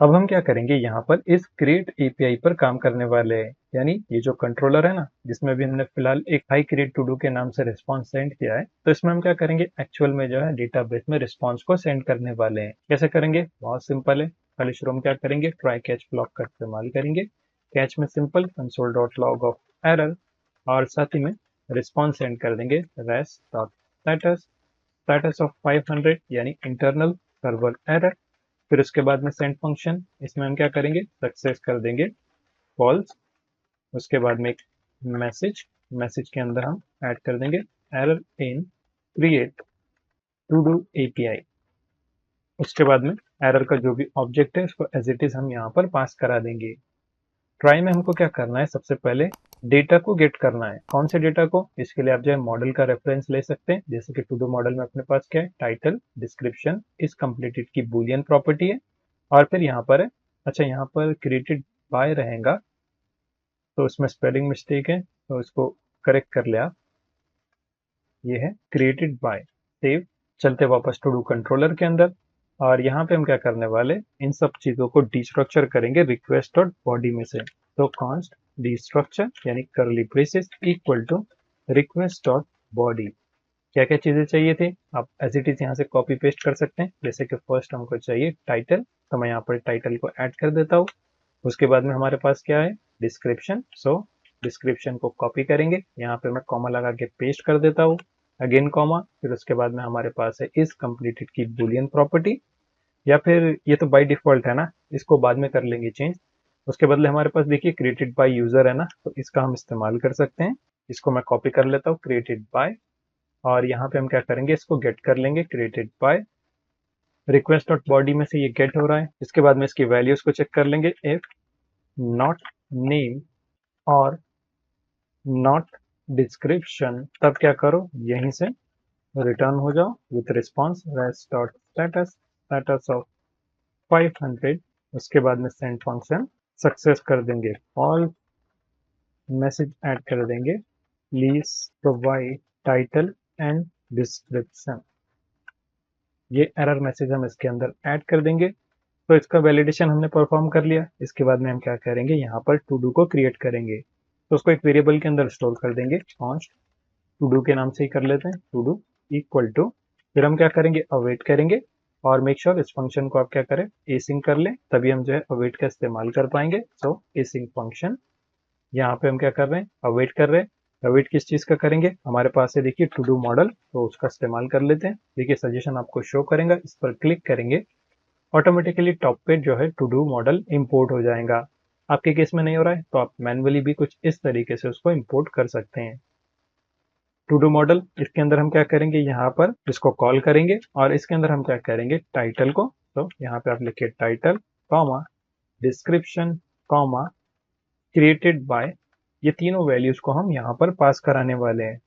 अब हम क्या करेंगे, यहाँ पर इस क्रिएट एपीआई पर काम करने वाले हैं। यानी ये जो कंट्रोलर है ना, जिसमें भी हमने फिलहाल एक हाई क्रिएट टू डू के नाम से रिस्पॉन्स सेंड किया है, तो इसमें हम क्या करेंगे, एक्चुअल में जो है डेटाबेस में रिस्पॉन्स को सेंड करने वाले हैं। कैसे करेंगे, बहुत सिंपल है। खाली शुरू में क्या करेंगे, ट्राई कैच ब्लॉक का इस्तेमाल करेंगे। कैच में simple console dot log of error, और साथ ही में रिस्पॉन्स सेंड कर देंगे res dot status, status of 500 यानी इंटरनल सर्वर एरर। फिर उसके बाद में सेंड फंक्शन, इसमें हम क्या करेंगे, सक्सेस कर देंगे फॉल्स। उसके बाद में एक मैसेज, मैसेज के अंदर हम ऐड कर देंगे error in create to do API. उसके बाद में एरर का जो भी ऑब्जेक्ट है उसको एज इट इज हम यहाँ पर पास करा देंगे। ट्राई में हमको क्या करना है, सबसे पहले डेटा को गेट करना है। कौन से डेटा को, इसके लिए आप जो है मॉडल का रेफरेंस ले सकते हैं। जैसे कि टू डू मॉडल में अपने पास क्या है, टाइटल डिस्क्रिप्शन इज कंप्लीटेड की बूलियन प्रॉपर्टी है, और फिर यहाँ पर है, अच्छा यहाँ पर क्रिएटेड बाय रहेगा, तो उसमें स्पेलिंग मिस्टेक है, तो इसको करेक्ट कर ले आप। ये है क्रिएटेड बाय। सेव, चलते वापस टू डू कंट्रोलर के अंदर, और यहाँ पे हम क्या करने वाले, इन सब चीजों को डिस्ट्रक्चर करेंगे रिक्वेस्ट डॉट बॉडी में से। तो कॉन्स्ट डिस्ट्रक्चर यानी curly braces equal to request dot body. क्या क्या चीजें चाहिए थी, आप एज इट इज यहाँ से कॉपी पेस्ट कर सकते हैं। जैसे कि फर्स्ट हमको चाहिए टाइटल, तो मैं यहाँ पर टाइटल को ऐड कर देता हूँ। उसके बाद में हमारे पास क्या है, डिस्क्रिप्शन, सो डिस्क्रिप्शन को कॉपी करेंगे, यहाँ पे मैं कॉमा लगा के पेस्ट कर देता हूँ, अगेन कॉमा। फिर उसके बाद में हमारे पास है इज कंप्लीटेड की बुलियन प्रॉपर्टी, या फिर ये तो बाय डिफॉल्ट है ना, इसको बाद में कर लेंगे चेंज। उसके बदले हमारे पास देखिए क्रिएटेड बाय यूजर है ना, तो इसका हम इस्तेमाल कर सकते हैं। इसको मैं कॉपी कर लेता हूँ, क्रिएटेड बाय, और यहाँ पे हम क्या करेंगे, इसको गेट कर लेंगे created by request dot body में से, ये गेट हो रहा है। इसके बाद में इसकी वैल्यूज को चेक कर लेंगे, इफ नॉट नेम और नॉट डिस्क्रिप्शन, तब क्या करो, यहीं से रिटर्न हो जाओ with response rest dot status, status of 500। उसके बाद में सेंड फंक्शन सक्सेस कर देंगे, ऑल मैसेज ऐड कर देंगे, please provide title and description. ये एरर मैसेज हम इसके अंदर ऐड कर देंगे। तो इसका वैलिडेशन हमने परफॉर्म कर लिया। इसके बाद में हम क्या करेंगे, यहाँ पर टू डू को क्रिएट करेंगे, तो उसको एक वेरिएबल के अंदर स्टोर कर देंगे, कॉन्स्ट टू डू के नाम से ही कर लेते हैं, टू डू इक्वल टू, फिर हम क्या करेंगे, अवेट करेंगे, और मेक श्योर इस फंक्शन को आप क्या करें, एसिंक कर लें, तभी हम जो है अवेट का इस्तेमाल कर पाएंगे। सो एसिंक फंक्शन, यहाँ पे हम क्या कर रहे हैं, अवेट कर रहे हैं। अवेट किस चीज का करेंगे, हमारे पास है देखिए टू डू मॉडल, तो उसका इस्तेमाल कर लेते हैं। देखिए सजेशन आपको शो करेगा, इस पर क्लिक करेंगे, ऑटोमेटिकली टॉप पे जो है टू डू मॉडल इंपोर्ट हो जाएगा। आपके केस में नहीं हो रहा है तो आप मैन्युअली भी कुछ इस तरीके से उसको इंपोर्ट कर सकते हैं। टू डू मॉडल, इसके अंदर हम क्या करेंगे, यहाँ पर इसको कॉल करेंगे, और इसके अंदर हम क्या करेंगे, टाइटल को, तो यहाँ पे आप लिखिए title comma description comma created by, ये तीनों वैल्यूज को हम यहाँ पर पास कराने वाले हैं।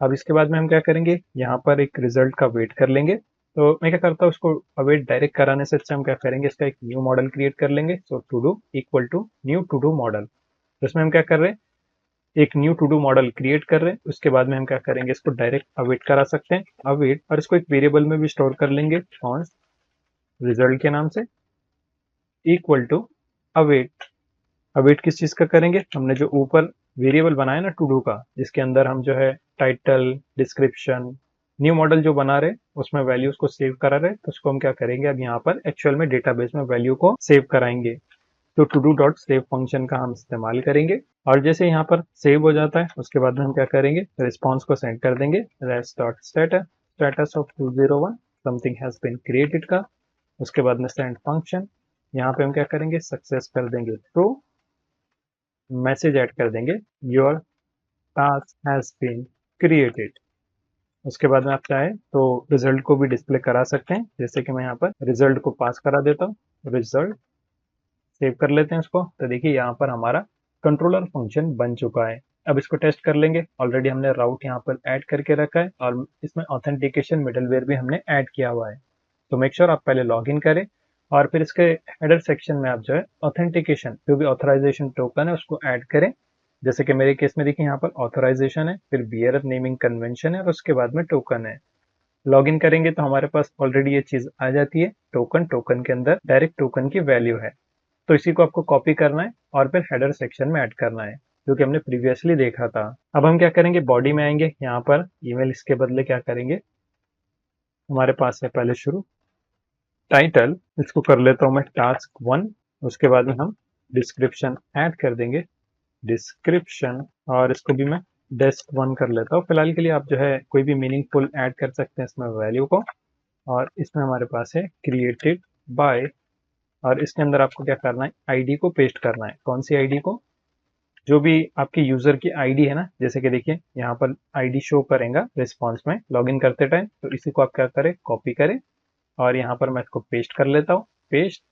अब इसके बाद में हम क्या करेंगे, यहाँ पर एक रिजल्ट का वेट कर लेंगे। तो मैं क्या करता हूँ, उसको अवेट डायरेक्ट कराने से अच्छा हम क्या करेंगे, इसका एक न्यू मॉडल क्रिएट कर लेंगे। So to do equal to new to do model, तो इसमें हम क्या कर रहे हैं, एक new to do model create कर रहे हैं। उसके बाद में हम क्या करेंगे, इसको डायरेक्ट अवेट करा सकते हैं, अवेट, और इसको एक वेरिएबल में भी स्टोर कर लेंगे, कॉन्स्ट रिजल्ट के नाम से इक्वल टू अवेट। अवेट किस चीज का करेंगे, हमने जो ऊपर वेरिएबल बनाया ना टू डू का, जिसके अंदर हम जो है टाइटल डिस्क्रिप्शन न्यू मॉडल जो बना रहे, उसमें वैल्यूज को सेव करा रहे, तो उसको हम क्या करेंगे, अब यहाँ पर एक्चुअल में डेटाबेस में वैल्यू को सेव कराएंगे। तो to do dot save function का हम इस्तेमाल करेंगे, और जैसे यहाँ पर सेव हो जाता है, उसके बाद में हम क्या करेंगे, रिस्पॉन्स को सेंड कर देंगे res dot status, status of 201 something has been created का। उसके बाद में सेंड फंक्शन, यहाँ पे हम क्या करेंगे, सक्सेस कर देंगे ट्रू, मैसेज ऐड कर देंगे your task has been created. उसके बाद में आप चाहे तो रिजल्ट को भी डिस्प्ले करा सकते हैं, जैसे कि मैं यहाँ पर रिजल्ट को पास करा देता हूँ, रिजल्ट सेव कर लेते हैं इसको। तो देखिए यहाँ पर हमारा कंट्रोलर फंक्शन बन चुका है। अब इसको टेस्ट कर लेंगे, ऑलरेडी हमने राउट यहाँ पर ऐड करके रखा है, और इसमें ऑथेंटिकेशन मिडलवेयर भी हमने ऐड किया हुआ है। तो मेक श्योर आप पहले लॉग इन करें, और फिर इसके हेडर सेक्शन में आप जो है ऑथेंटिकेशन जो भी ऑथराइजेशन टोकन है उसको ऐड करें। जैसे कि मेरे केस में देखिए यहाँ पर ऑथराइजेशन है, फिर बियर नेमिंग कन्वेंशन है, और उसके बाद में टोकन है। लॉगिन करेंगे तो हमारे पास ऑलरेडी ये चीज आ जाती है, टोकन के अंदर डायरेक्ट टोकन की वैल्यू है। तो इसी को आपको कॉपी करना है और फिर हेडर सेक्शन में ऐड करना है, जो कि हमने प्रीवियसली देखा था। अब हम क्या करेंगे, बॉडी में आएंगे, यहाँ पर ईमेल इसके बदले क्या करेंगे, हमारे पास है पहले शुरू टाइटल, इसको कर लेता हूँ मैं टास्क 1। उसके बाद में हम डिस्क्रिप्शन ऐड कर देंगे, डिस्क्रिप्शन, और इसको भी मैं डेस्क 1 कर लेता हूँ। फिलहाल के लिए आप जो है कोई भी मीनिंगफुल ऐड कर सकते हैं इसमें वैल्यू को। और इसमें हमारे पास है क्रिएटेड बाय, और इसके अंदर आपको क्या करना है, आईडी को पेस्ट करना है। कौन सी आईडी को, जो भी आपके यूजर की आईडी है ना, जैसे कि देखिए यहाँ पर आईडी शो करेगा रिस्पॉन्स में लॉगिन करते टाइम, तो इसी को आप क्या करें, कॉपी करें और यहाँ पर मैं इसको पेस्ट कर लेता हूँ, पेस्ट।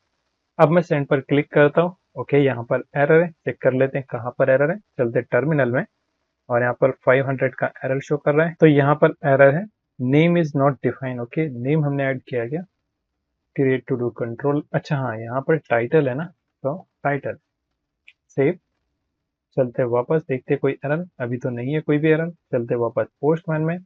अब मैं सेंड पर क्लिक करता हूँ। ओके, यहाँ पर एरर है, चेक कर लेते हैं कहाँ पर एरर है, चलते टर्मिनल में, और यहाँ पर 500 का एरर शो कर रहा है। तो यहाँ पर एरर है, name is not define. Okay, name हमने ऐड किया गया, क्रिएट टू डू कंट्रोल, अच्छा हाँ यहाँ पर टाइटल है ना, तो टाइटल सेव। चलते वापस, देखते कोई एरर, अभी तो नहीं है कोई भी एरर। चलते वापस पोस्टमैन में,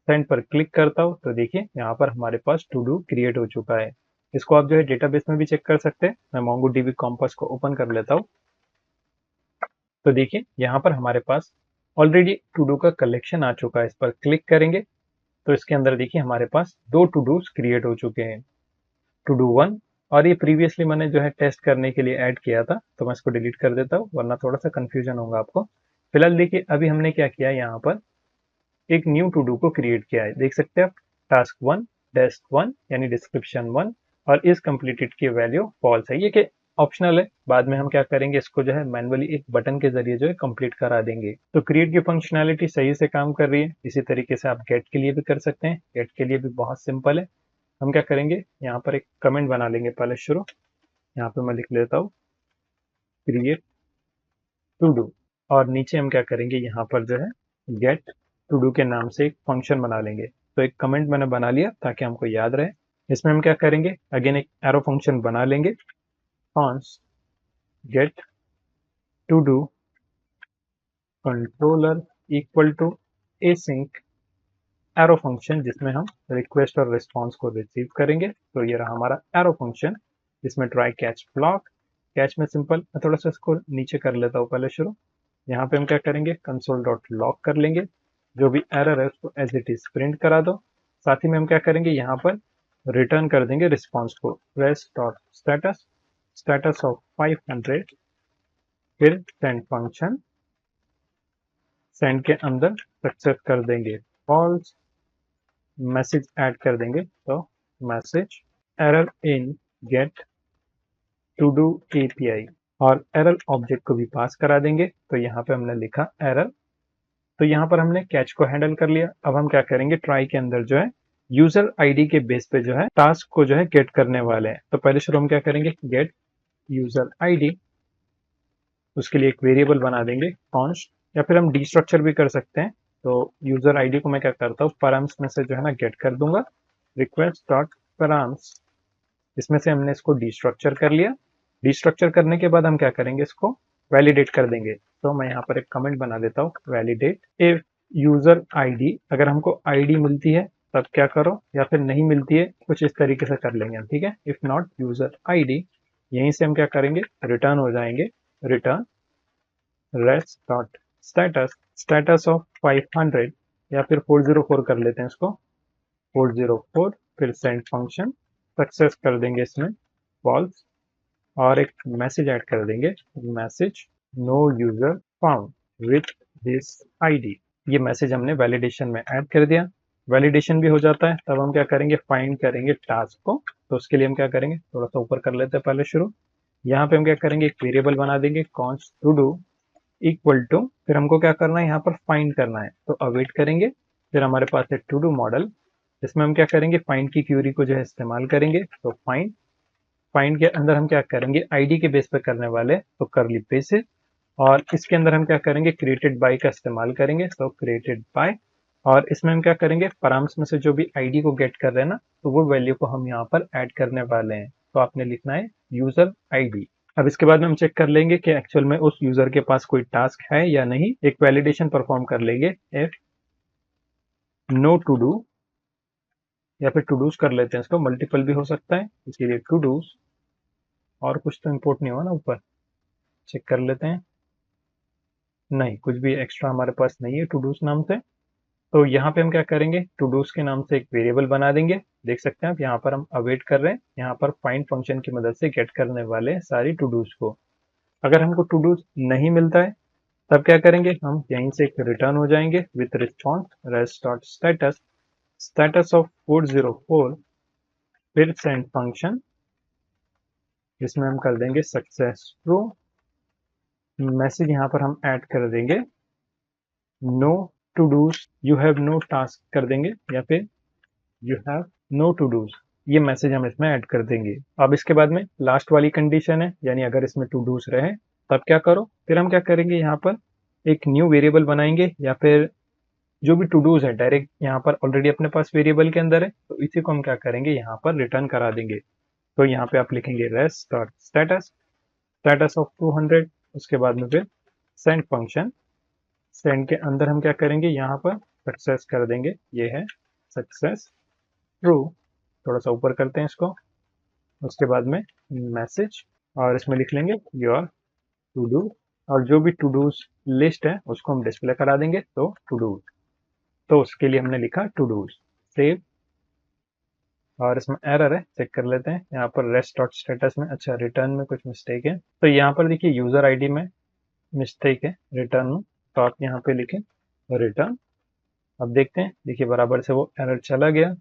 सेंड पर क्लिक करता हूँ तो देखिए यहाँ पर हमारे पास टू डू क्रिएट हो चुका है। इसको आप जो है डेटाबेस में भी चेक कर सकते हैं। मैं MongoDB कॉम्पास को ओपन कर लेता हूँ, तो देखिए यहाँ पर हमारे पास ऑलरेडी टू डू का कलेक्शन आ चुका है। इस पर क्लिक करेंगे तो इसके अंदर देखिए हमारे पास 2 टू डूज क्रिएट हो चुके हैं, टू डू 1, और ये प्रीवियसली मैंने जो है टेस्ट करने के लिए ऐड किया था, तो मैं इसको डिलीट कर देता हूँ वरना थोड़ा सा कंफ्यूजन होगा आपको। फिलहाल देखिए अभी हमने क्या किया, यहाँ पर एक न्यू टू डू को क्रिएट किया है, देख सकते हैं आप, टास्क 1 डेस्क 1 यानी डिस्क्रिप्शन 1, और इस कंप्लीटेड की वैल्यू फॉल्स है। ये कि ऑप्शनल है, बाद में हम क्या करेंगे, इसको जो है मैनुअली एक बटन के जरिए जो है कंप्लीट करा देंगे। तो क्रिएट की फंक्शनैलिटी सही से काम कर रही है। इसी तरीके से आप गेट के लिए भी कर सकते हैं, गेट के लिए भी बहुत सिंपल है। हम क्या करेंगे, यहाँ पर एक कमेंट बना लेंगे पहले शुरू, यहाँ पे मैं लिख लेता हूँ क्रिएट टू डू, और नीचे हम क्या करेंगे, यहाँ पर जो है गेट टू डू के नाम से एक फंक्शन बना लेंगे। तो एक कमेंट मैंने बना लिया ताकि हमको याद रहे। इसमें हम क्या करेंगे, अगेन एक एरो फंक्शन बना लेंगे, const get to do controller equal to async arrow function, जिसमें हम रिक्वेस्ट और रिस्पॉन्स को रिसीव करेंगे। तो ये रहा हमारा एरो फंक्शन, जिसमें ट्राई कैच ब्लॉक, कैच में सिंपल, मैं थोड़ा सा इसको नीचे कर लेता हूँ पहले शुरू। यहाँ पे हम क्या करेंगे, कंसोल डॉट लॉग कर लेंगे, जो भी एरर है उसको एज इट इज प्रिंट करा दो। साथ ही में हम क्या करेंगे, यहाँ पर रिटर्न कर देंगे रिस्पॉन्स को, rest dot status, status of 500, फिर सेंड फंक्शन, सेंड के अंदर सक्सेस कर देंगे फॉल्स, मैसेज ऐड कर देंगे, तो message error in get to do API, और एरर ऑब्जेक्ट को भी पास करा देंगे। तो यहाँ पे हमने लिखा एरर, तो यहाँ पर हमने कैच को हैंडल कर लिया। अब हम क्या करेंगे, ट्राई के अंदर जो है यूजर आईडी के बेस पे जो है टास्क को जो है गेट करने वाले हैं। तो पहले शुरू हम क्या करेंगे, गेट यूजर आईडी, उसके लिए एक वेरिएबल बना देंगे कॉन्स्ट, या फिर हम डिस्ट्रक्चर भी कर सकते हैं। तो यूजर आईडी को मैं क्या करता हूँ, पैराम्स में से जो है ना गेट कर दूंगा, रिक्वेस्ट डॉट पैराम्स, इसमें से हमने इसको डिस्ट्रक्चर कर लिया। डिस्ट्रक्चर करने के बाद हम क्या करेंगे, इसको वैलिडेट कर देंगे। तो मैं यहाँ पर एक कमेंट बना देता हूँ, वैलिडेट इफ यूजर आईडी, अगर हमको आईडी मिलती है तब क्या करो, या फिर नहीं मिलती है कुछ इस तरीके से कर लेंगे हम, ठीक है। इफ नॉट यूजर आईडी, यहीं से हम क्या करेंगे, रिटर्न हो जाएंगे, return rest dot status, status of 500, या फिर 404 कर लेते हैं इसको, 404, फिर सेंड फंक्शन, सक्सेस कर देंगे इसमें फॉल्स, और एक मैसेज ऐड कर देंगे, message no user found with this ID. ये मैसेज हमने वैलिडेशन में ऐड कर दिया, वैलिडेशन भी हो जाता है। तब हम क्या करेंगे, फाइंड करेंगे टास्क को। तो उसके लिए हम क्या करेंगे, थोड़ा सा ऊपर कर लेते हैं पहले शुरू, यहाँ पे हम क्या करेंगे, एक वेरिएबल बना देंगे const to do equal to, फिर हमको क्या करना है, यहाँ पर फाइंड करना है, तो अवेट करेंगे। फिर हमारे पास है टू डू मॉडल, इसमें हम क्या करेंगे, फाइंड की क्यूरी को जो है इस्तेमाल करेंगे। तो फाइंड, फाइंड के अंदर हम क्या करेंगे, आईडी के बेस पर करने वाले, तो करली ब्रेसेस, और इसके अंदर हम क्या करेंगे, क्रिएटेड बाय का इस्तेमाल करेंगे, तो क्रिएटेड बाय, और इसमें हम क्या करेंगे, पैराम्स में से जो भी आईडी को गेट कर रहे हैं ना, तो वो वैल्यू को हम यहाँ पर ऐड करने वाले हैं। तो आपने लिखना है यूजर आईडी। अब इसके बाद में हम चेक कर लेंगे कि एक्चुअल में उस यूजर के पास कोई टास्क है या नहीं, एक वैलिडेशन परफॉर्म कर लेंगे, इफ नो टू डू या फिर टू डूज कर लेते हैं इसको, मल्टीपल भी हो सकता है, इसीलिए टू डूज। और कुछ तो इंपोर्ट नहीं हुआ ना ऊपर, चेक कर लेते हैं। नहीं, कुछ भी एक्स्ट्रा हमारे पास नहीं है टू डूज नाम से। तो यहाँ पे हम क्या करेंगे, टू डूज के नाम से एक वेरिएबल बना देंगे। देख सकते हैं आप यहाँ पर हम अवेट कर रहे हैं, यहाँ पर फाइंड फंक्शन की मदद से गेट करने वाले हैं सारी टू डूज को। अगर हमको टू डूज नहीं मिलता है तब क्या करेंगे, हम यहीं से एक रिटर्न हो जाएंगे with response rest dot status, status of 404, फिर सेंड फंक्शन जिसमें हम कर देंगे सक्सेस ट्रू। मैसेज यहाँ पर हम ऐड कर देंगे no to dos, you have no task कर देंगे, या फिर you have no to dos, ये मैसेज हम इसमें ऐड कर देंगे। अब इसके बाद में लास्ट वाली कंडीशन है, यानी अगर इसमें टू डूज रहे तब क्या करो, फिर हम क्या करेंगे, यहाँ पर एक न्यू वेरिएबल बनाएंगे, या फिर जो भी टू डूज है डायरेक्ट यहाँ पर ऑलरेडी अपने पास वेरिएबल के अंदर है, तो इसी को हम क्या करेंगे, यहाँ पर रिटर्न करा देंगे। तो यहाँ पे आप लिखेंगे rest dot status, status of 200, उसके बाद में फिर सेंड फंक्शन, सेंड के अंदर हम क्या करेंगे, यहाँ पर सक्सेस कर देंगे, ये है सक्सेस ट्रू। थोड़ा सा ऊपर करते हैं इसको, उसके बाद में मैसेज, और इसमें लिख लेंगे योर टू डू, और जो भी टू डूज लिस्ट है उसको हम डिस्प्ले करा देंगे, तो टू डू, तो उसके लिए हमने लिखा टू डूज। सेव, और इसमें एरर है, चेक कर लेते हैं। यहाँ पर रेस्ट डॉट स्टेटस में, अच्छा रिटर्न में कुछ मिस्टेक है, तो यहाँ पर देखिए यूजर आईडी में मिस्टेक है रिटर्न में, तो आप यहाँ पे लिखें रिटर्न। अब देखते हैं, देखिए बराबर से वो एरर चला गया।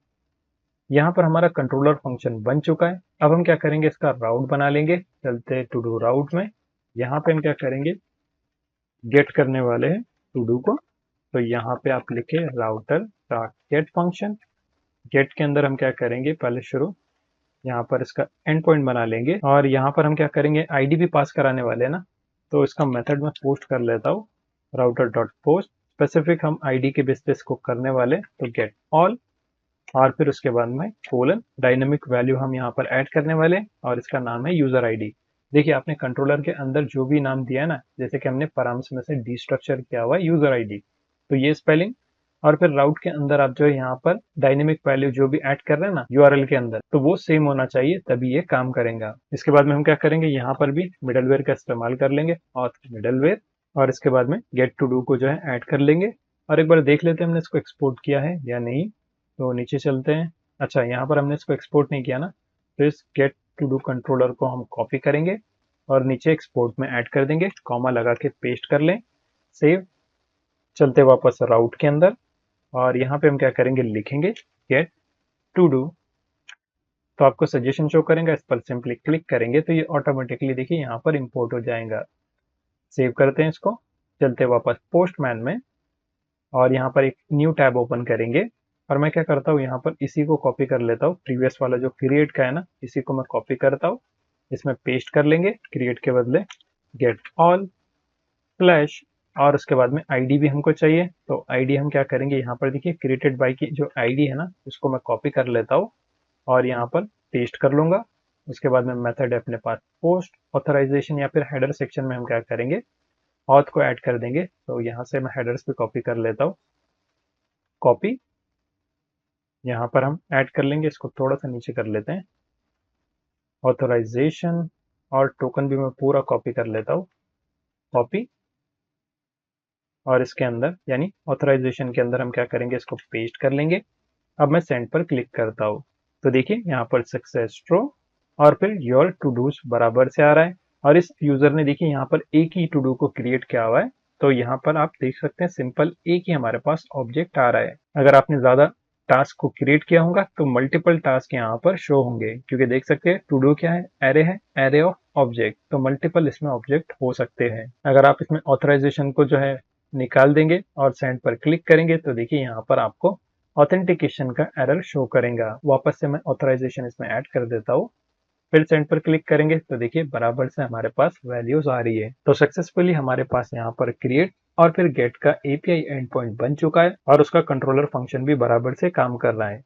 यहाँ पर हमारा कंट्रोलर फंक्शन बन चुका है। अब हम क्या करेंगे, इसका राउट बना लेंगे। चलते टू डू राउट में, यहाँ पे हम क्या करेंगे, गेट करने वाले हैं टू डू को, तो यहाँ पे आप लिखे router dot get function. Get के अंदर हम क्या करेंगे, पहले शुरू यहाँ पर इसका एंड पॉइंट बना लेंगे, और यहाँ पर हम क्या करेंगे, आईडी भी पास कराने वाले हैं ना, तो इसका मेथड में पोस्ट कर लेता हूँ, राउटर डॉट पोस्ट, स्पेसिफिक हम आईडी के बेस पे इसको करने वाले, तो गेट ऑल, और फिर उसके बाद में कोलन, डायनेमिक वैल्यू हम यहाँ पर ऐड करने वाले, और इसका नाम है यूजर आईडी। देखिए आपने कंट्रोलर के अंदर जो भी नाम दिया है ना, जैसे कि हमने पैराम्स में से डिस्ट्रक्चर किया हुआ है यूजर आईडी, तो ये स्पेलिंग, और फिर राउट के अंदर आप जो है यहाँ पर डायनेमिक वैल्यू जो भी ऐड कर रहे हैं ना यूआरएल के अंदर, तो वो सेम होना चाहिए, तभी ये काम करेगा। इसके बाद में हम क्या करेंगे, यहाँ पर भी मिडलवेयर का इस्तेमाल कर लेंगे, और मिडलवेयर, और इसके बाद में गेट टू डू को जो है ऐड कर लेंगे, और एक बार देख लेते हैं हमने इसको एक्सपोर्ट किया है या नहीं। तो नीचे चलते हैं, अच्छा यहाँ पर हमने इसको एक्सपोर्ट नहीं किया ना, तो इस गेट टू डू कंट्रोलर को हम कॉपी करेंगे और नीचे एक्सपोर्ट में ऐड कर देंगे, कॉमा लगा के पेस्ट कर लें, सेव। चलते वापस राउट के अंदर, और यहाँ पे हम क्या करेंगे, लिखेंगे गेट टू डू, तो आपको सजेशन शो करेंगे, इस पर सिंपली क्लिक करेंगे तो ये ऑटोमेटिकली देखिए यहाँ पर इंपोर्ट हो जाएगा। सेव करते हैं इसको, चलते वापस पोस्टमैन में, और यहाँ पर एक न्यू टैब ओपन करेंगे, और मैं क्या करता हूँ, यहाँ पर इसी को कॉपी कर लेता हूँ, प्रीवियस वाला जो क्रिएट का है ना, इसी को मैं कॉपी करता हूँ, इसमें पेस्ट कर लेंगे, क्रिएट के बदले गेट ऑल फ्लैश, और उसके बाद में आईडी भी हमको चाहिए, तो आईडी हम क्या करेंगे, यहाँ पर देखिए क्रिएटेड बाय की जो आईडी है ना, उसको मैं कॉपी कर लेता हूँ और यहाँ पर पेस्ट कर लूंगा। उसके बाद में मेथड है अपने पास पोस्ट ऑथराइजेशन, या फिर हेडर सेक्शन में हम क्या करेंगे, ऑथ को ऐड कर देंगे, तो यहाँ से मैं हेडर्स पे कॉपी कर लेता हूँ, कॉपी, यहाँ पर हम ऐड कर लेंगे, इसको थोड़ा सा नीचे कर लेते हैं, ऑथराइजेशन, और टोकन भी मैं पूरा कॉपी कर लेता हूँ, कॉपी, और इसके अंदर यानी ऑथराइजेशन के अंदर हम क्या करेंगे, इसको पेस्ट कर लेंगे। अब मैं सेंड पर क्लिक करता हूँ, तो देखिए यहाँ पर सक्सेस ट्रू, और फिर योर टू डूज बराबर से आ रहा है, और इस यूजर ने देखिए यहाँ पर एक ही टू डू को क्रिएट किया हुआ है, तो यहाँ पर आप देख सकते हैं सिंपल एक ही हमारे पास ऑब्जेक्ट आ रहा है। अगर आपने ज्यादा टास्क को क्रिएट किया होगा तो मल्टीपल टास्क यहाँ पर शो होंगे, क्योंकि देख सकते हैं टू डू क्या है, एरे ऑफ ऑब्जेक्ट, तो मल्टीपल इसमें ऑब्जेक्ट हो सकते हैं। अगर आप इसमें ऑथराइजेशन को जो है निकाल देंगे और सेंड पर क्लिक करेंगे, तो देखिए यहाँ पर आपको ऑथेंटिकेशन का एरर शो करेगा। वापस से मैं ऑथराइजेशन इसमें ऐड कर देता हूँ, फिर सेंड पर क्लिक करेंगे, तो देखिए बराबर से हमारे पास वैल्यूज आ रही है। तो सक्सेसफुली हमारे पास यहाँ पर क्रिएट और फिर गेट का एपीआई एंड पॉइंट बन चुका है, और उसका कंट्रोलर फंक्शन भी बराबर से काम कर रहा है।